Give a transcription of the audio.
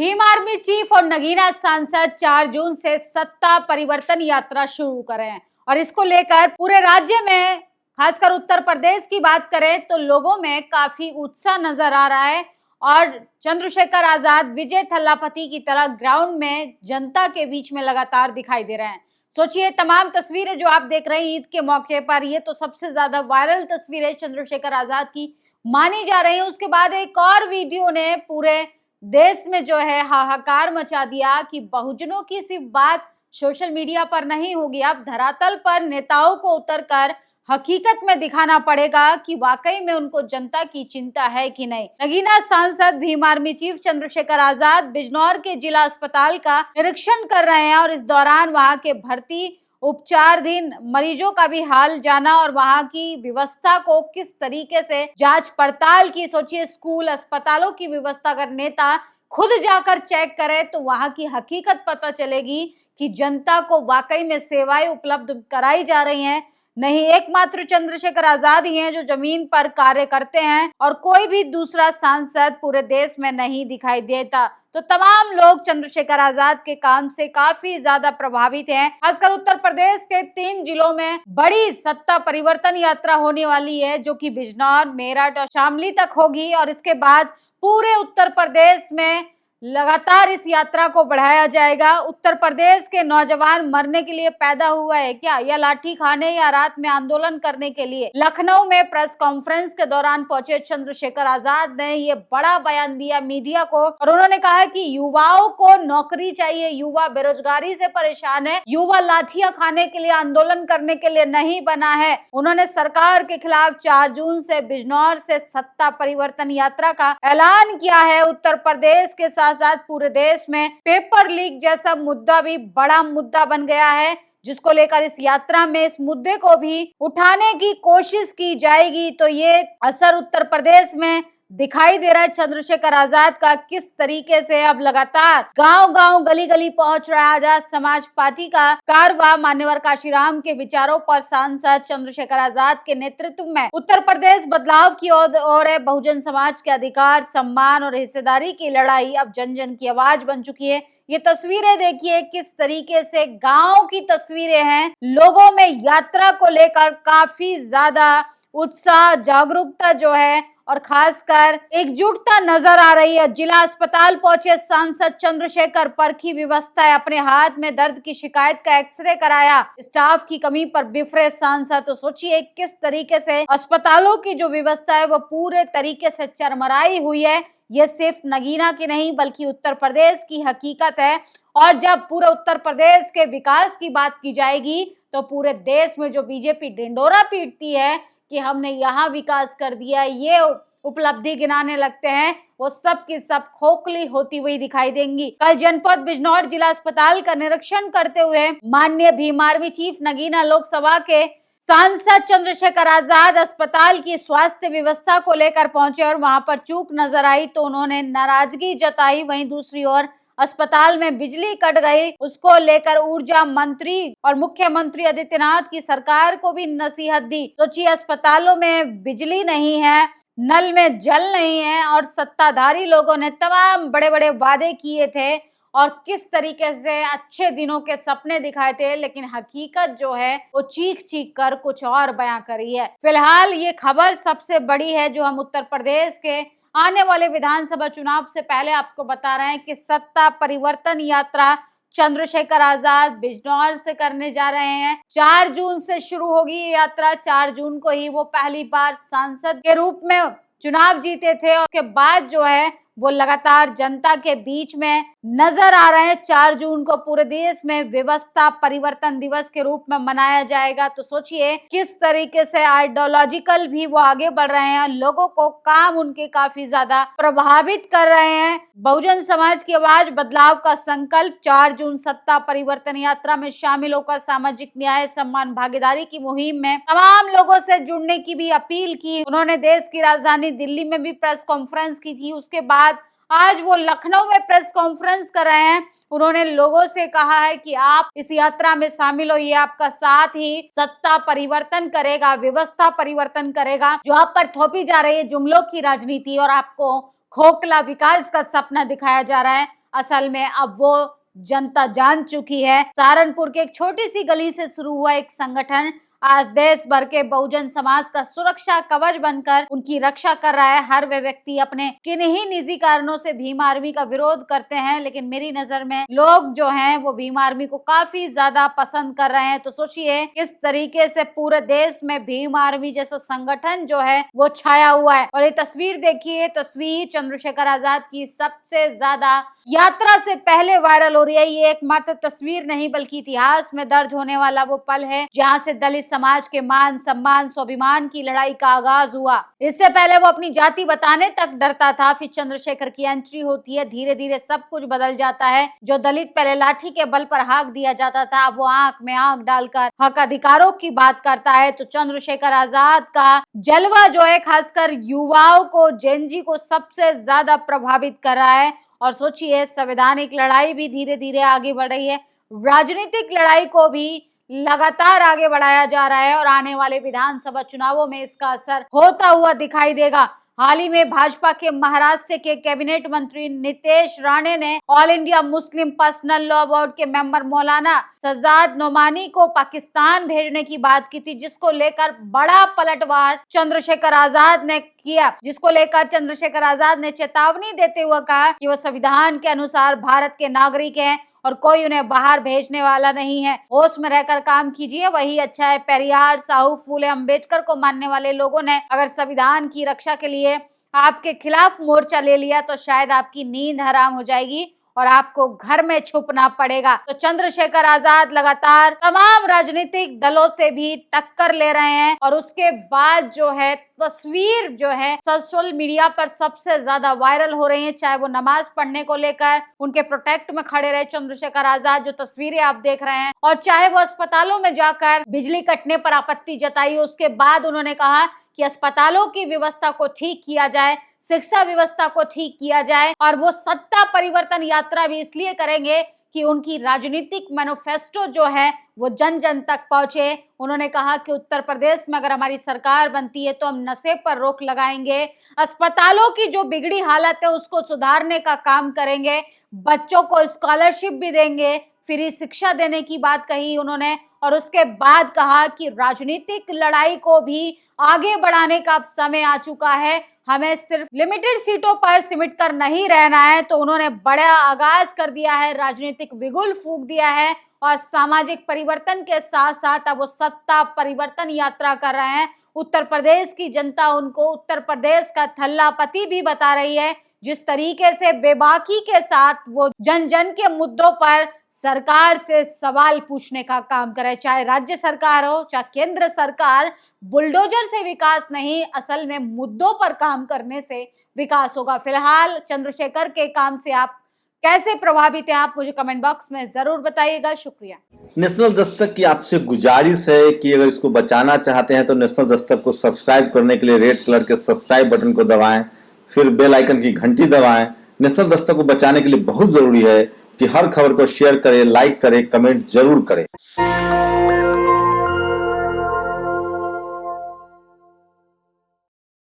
Bhim army chief और नगीना सांसद 4 जून से सत्ता परिवर्तन यात्रा शुरू करें और इसको लेकर पूरे राज्य में, खासकर उत्तर प्रदेश की बात करें तो लोगों में काफी उत्साह नजर आ रहा है और चंद्रशेखर आजाद विजय थल्लापति की तरह ग्राउंड में जनता के बीच में लगातार दिखाई दे रहे हैं। सोचिए, तमाम तस्वीरें जो आप देख रहे हैं ईद के मौके पर, ये तो सबसे ज्यादा वायरल तस्वीरें चंद्रशेखर आजाद की मानी जा रही है। उसके बाद एक और वीडियो ने पूरे देश में जो है हाहाकार मचा दिया कि बहुजनों की सिर्फ बात सोशल मीडिया पर नहीं होगी, अब धरातल पर नेताओं को उतरकर हकीकत में दिखाना पड़ेगा कि वाकई में उनको जनता की चिंता है कि नहीं। नगीना सांसद भीम आर्मी चीफ चंद्रशेखर आजाद बिजनौर के जिला अस्पताल का निरीक्षण कर रहे हैं और इस दौरान वहां के भर्ती उपचाराधीन मरीजों का भी हाल जाना और वहां की व्यवस्था को किस तरीके से जांच पड़ताल की। सोचिए, स्कूल अस्पतालों की व्यवस्था अगर नेता खुद जाकर चेक करे तो वहां की हकीकत पता चलेगी कि जनता को वाकई में सेवाएं उपलब्ध कराई जा रही हैं। नहीं, एकमात्र चंद्रशेखर आजाद ही हैं जो जमीन पर कार्य करते हैं और कोई भी दूसरा सांसद पूरे देश में नहीं दिखाई देता। तो तमाम लोग चंद्रशेखर आजाद के काम से काफी ज्यादा प्रभावित हैं। खासकर उत्तर प्रदेश के 3 जिलों में बड़ी सत्ता परिवर्तन यात्रा होने वाली है, जो कि बिजनौर, मेरठ और शामली तक होगी और इसके बाद पूरे उत्तर प्रदेश में लगातार इस यात्रा को बढ़ाया जाएगा। उत्तर प्रदेश के नौजवान मरने के लिए पैदा हुआ है क्या, या लाठी खाने या रात में आंदोलन करने के लिए? लखनऊ में प्रेस कॉन्फ्रेंस के दौरान पहुंचे चंद्रशेखर आजाद ने ये बड़ा बयान दिया मीडिया को और उन्होंने कहा कि युवाओं को नौकरी चाहिए, युवा बेरोजगारी से परेशान है, युवा लाठियां खाने के लिए, आंदोलन करने के लिए नहीं बना है। उन्होंने सरकार के खिलाफ 4 जून से बिजनौर से सत्ता परिवर्तन यात्रा का ऐलान किया है। उत्तर प्रदेश के साथ पूरे देश में पेपर लीक जैसा मुद्दा भी बड़ा मुद्दा बन गया है, जिसको लेकर इस यात्रा में इस मुद्दे को भी उठाने की कोशिश की जाएगी। तो ये असर उत्तर प्रदेश में दिखाई दे रहा है चंद्रशेखर आजाद का, किस तरीके से अब लगातार गांव-गांव, गली-गली पहुंच रहा है आजाद समाज पार्टी का कारवा। मान्यवर काशीराम के विचारों पर सांसद चंद्रशेखर आजाद के नेतृत्व में उत्तर प्रदेश बदलाव की ओर है। बहुजन समाज के अधिकार, सम्मान और हिस्सेदारी की लड़ाई अब जन जन की आवाज बन चुकी है। ये तस्वीरें देखिए किस तरीके से गांव की तस्वीरें हैं। लोगों में यात्रा को लेकर काफी ज्यादा उत्साह, जागरूकता जो है और खासकर एकजुटता नजर आ रही है। जिला अस्पताल पहुंचे सांसद चंद्रशेखर, परखी व्यवस्था है, अपने हाथ में दर्द की शिकायत का एक्सरे कराया, स्टाफ की कमी पर बिफरे सांसद। तो सोचिए किस तरीके से अस्पतालों की जो व्यवस्था है वो पूरे तरीके से चरमराई हुई है। ये सिर्फ नगीना की नहीं बल्कि उत्तर प्रदेश की हकीकत है और जब पूरे उत्तर प्रदेश के विकास की बात की जाएगी तो पूरे देश में जो बीजेपी ढिंडोरा पीटती है कि हमने यहाँ विकास कर दिया, ये उपलब्धि गिनाने लगते हैं, वो सब की सब खोखली होती हुई दिखाई देंगी। कल जनपद बिजनौर जिला अस्पताल का निरीक्षण करते हुए माननीय भीम आर्मी चीफ नगीना लोकसभा के सांसद चंद्रशेखर आजाद अस्पताल की स्वास्थ्य व्यवस्था को लेकर पहुंचे और वहां पर चूक नजर आई तो उन्होंने नाराजगी जताई। वहीं दूसरी ओर अस्पताल में बिजली कट गई, उसको लेकर ऊर्जा मंत्री और मुख्यमंत्री आदित्यनाथ की सरकार को भी नसीहत दी। सोचिए, अस्पतालों में बिजली नहीं है, नल में जल नहीं है और सत्ताधारी लोगों ने तमाम बड़े बड़े वादे किए थे और किस तरीके से अच्छे दिनों के सपने दिखाए थे, लेकिन हकीकत जो है वो चीख चीख कर कुछ और बयां करी है। फिलहाल ये खबर सबसे बड़ी है जो हम उत्तर प्रदेश के आने वाले विधानसभा चुनाव से पहले आपको बता रहे हैं कि सत्ता परिवर्तन यात्रा चंद्रशेखर आजाद बिजनौर से करने जा रहे हैं। 4 जून से शुरू होगी ये यात्रा। 4 जून को ही वो पहली बार सांसद के रूप में चुनाव जीते थे और उसके बाद जो है वो लगातार जनता के बीच में नजर आ रहे हैं। 4 जून को पूरे देश में व्यवस्था परिवर्तन दिवस के रूप में मनाया जाएगा। तो सोचिए किस तरीके से आइडियोलॉजिकल भी वो आगे बढ़ रहे हैं, लोगों को काम उनके काफी ज्यादा प्रभावित कर रहे हैं। बहुजन समाज की आवाज, बदलाव का संकल्प। 4 जून सत्ता परिवर्तन यात्रा में शामिल होकर सामाजिक न्याय, सम्मान, भागीदारी की मुहिम में तमाम लोगों से जुड़ने की भी अपील की। उन्होंने देश की राजधानी दिल्ली में भी प्रेस कॉन्फ्रेंस की थी, उसके बाद आज वो लखनऊ में प्रेस कॉन्फ्रेंस कर रहे हैं। उन्होंने लोगों से कहा है कि आप इस यात्रा में शामिल होइए, आपका साथ ही सत्ता परिवर्तन करेगा, व्यवस्था परिवर्तन करेगा। जो आप पर थोपी जा रही है जुमलों की राजनीति और आपको खोखला विकास का सपना दिखाया जा रहा है, असल में अब वो जनता जान चुकी है। सहारनपुर के एक छोटी सी गली से शुरू हुआ एक संगठन आज देश भर के बहुजन समाज का सुरक्षा कवच बनकर उनकी रक्षा कर रहा है। हर वे व्यक्ति अपने किन्हीं निजी कारणों से भीम आर्मी का विरोध करते हैं, लेकिन मेरी नजर में लोग जो हैं वो भीम आर्मी को काफी ज्यादा पसंद कर रहे हैं। तो सोचिए किस तरीके से पूरे देश में भीम आर्मी जैसा संगठन जो है वो छाया हुआ है। और ये तस्वीर देखिए, तस्वीर चंद्रशेखर आजाद की सबसे ज्यादा यात्रा से पहले वायरल हो रही है। ये एकमात्र तस्वीर नहीं बल्कि इतिहास में दर्ज होने वाला वो पल है जहां से दलित समाज के मान सम्मान स्वाभिमान की लड़ाई का आगाज हुआ। इससे पहले वो अपनी जाति बताने तक डरता था, फिर चंद्रशेखर की एंट्री होती है, धीरे धीरे सब कुछ बदल जाता है। जो दलित पहले लाठी के बल पर हाक दिया जाता था, वो आंख में आंख डालकर हक अधिकारों की बात करता है। तो चंद्रशेखर आजाद का जलवा जो है खासकर युवाओं को, जेनजी को सबसे ज्यादा प्रभावित कर रहा है। और सोचिए संवैधानिक लड़ाई भी धीरे धीरे आगे बढ़ रही है, राजनीतिक लड़ाई को भी लगातार आगे बढ़ाया जा रहा है और आने वाले विधानसभा चुनावों में इसका असर होता हुआ दिखाई देगा। हाल ही में भाजपा के महाराष्ट्र के कैबिनेट मंत्री नितेश राणे ने all India Muslim personal law board के मेंबर मौलाना सज्जाद नोमानी को पाकिस्तान भेजने की बात की थी, जिसको लेकर बड़ा पलटवार चंद्रशेखर आजाद ने किया, जिसको लेकर चंद्रशेखर आजाद ने चेतावनी देते हुए कहा कि वो संविधान के अनुसार भारत के नागरिक हैं और कोई उन्हें बाहर भेजने वाला नहीं है। होश में रहकर काम कीजिए, वही अच्छा है। पेरियार, साहू फूले अम्बेडकर को मानने वाले लोगों ने अगर संविधान की रक्षा के लिए आपके खिलाफ मोर्चा ले लिया तो शायद आपकी नींद हराम हो जाएगी और आपको घर में छुपना पड़ेगा। तो चंद्रशेखर आजाद लगातार तमाम राजनीतिक दलों से भी टक्कर ले रहे हैं और उसके बाद जो है तस्वीर जो है सोशल मीडिया पर सबसे ज्यादा वायरल हो रही है, चाहे वो नमाज पढ़ने को लेकर उनके प्रोटेक्ट में खड़े रहे चंद्रशेखर आजाद, जो तस्वीरें आप देख रहे हैं, और चाहे वो अस्पतालों में जाकर बिजली कटने पर आपत्ति जताई। उसके बाद उन्होंने कहा कि अस्पतालों की व्यवस्था को ठीक किया जाए, शिक्षा व्यवस्था को ठीक किया जाए और वो सत्ता परिवर्तन यात्रा भी इसलिए करेंगे कि उनकी राजनीतिक मैनिफेस्टो जो है वो जन जन तक पहुंचे। उन्होंने कहा कि उत्तर प्रदेश में अगर हमारी सरकार बनती है तो हम नशे पर रोक लगाएंगे, अस्पतालों की जो बिगड़ी हालत है उसको सुधारने का काम करेंगे, बच्चों को स्कॉलरशिप भी देंगे, फ्री शिक्षा देने की बात कही उन्होंने। और उसके बाद कहा कि राजनीतिक लड़ाई को भी आगे बढ़ाने का अब समय आ चुका है, हमें सिर्फ लिमिटेड सीटों पर सिमट कर नहीं रहना है। तो उन्होंने बड़ा आगाज कर दिया है, राजनीतिक बिगुल फूंक दिया है और सामाजिक परिवर्तन के साथ साथ अब वो सत्ता परिवर्तन यात्रा कर रहे हैं। उत्तर प्रदेश की जनता उनको उत्तर प्रदेश का थल्लापति भी बता रही है। जिस तरीके से बेबाकी के साथ वो जन जन के मुद्दों पर सरकार से सवाल पूछने का काम करे, चाहे राज्य सरकार हो चाहे केंद्र सरकार, बुलडोजर से विकास नहीं, असल में मुद्दों पर काम करने से विकास होगा। फिलहाल चंद्रशेखर के काम से आप कैसे प्रभावित हैं, आप मुझे कमेंट बॉक्स में जरूर बताइएगा। शुक्रिया। नेशनल दस्तक की आपसे गुजारिश है कि अगर इसको बचाना चाहते हैं तो नेशनल दस्तक को सब्सक्राइब करने के लिए रेड कलर के सब्सक्राइब बटन को दबाएं, फिर बेल आइकन की घंटी दबाएं। नेशनल दस्तक को बचाने के लिए बहुत जरूरी है कि हर खबर को शेयर करें, लाइक करें, कमेंट जरूर करें।